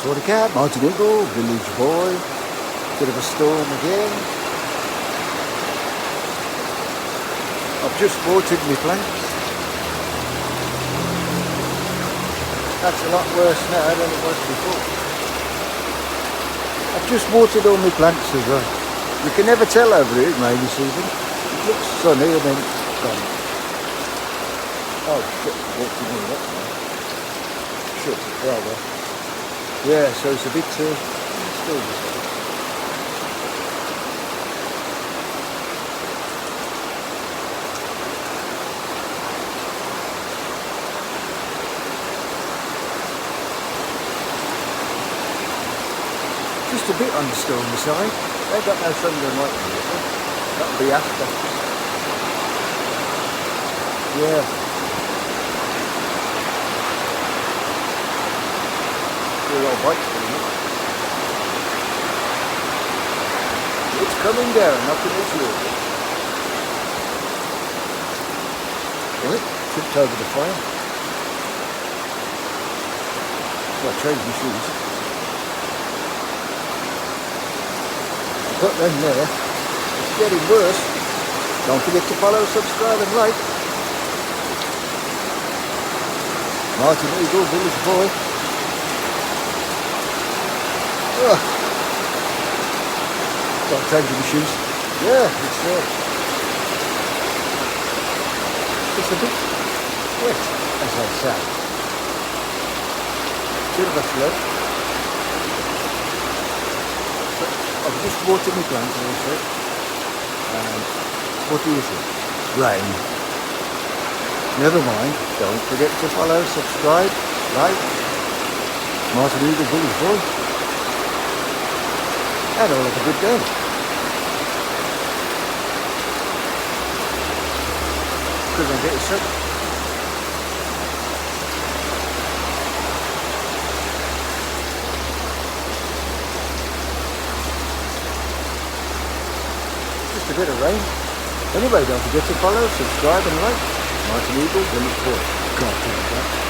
Sorry cat, Martin Eagle, Village Boy, bit of a storm again. I've just watered my plants. That's a lot worse now than it was before. I've just watered all my plants as well. You can never tell over here, maybe season. It looks sunny and then gone. Oh shit, what's in here, that's nice. Shit, well. Yeah, so it's a bit still the same. Just a bit on the stormy side. They've got no thunder and lightning yet. That'll be after. Yeah. We're all bikes doing it. It's coming down, nothing is here. Right, tripped over the fire. Well, I changed my shoes. Put them there. It's getting worse. Don't forget to follow, subscribe and like. Martin Eagle, Village Boy. Ugh. Don't change my shoes. Yeah, it's there. It's a bit wet, as I say. Bit of a flood. I've just watered my plants also. And what do you think? Rain. Never mind. Don't forget to follow, subscribe, like. Martin Eagle, Village Boy. And all have a good day. Because I'm getting sick. Just a bit of rain. Anyway, don't forget to follow, subscribe and like. Martin Eagle, Village Boy. Can't do that.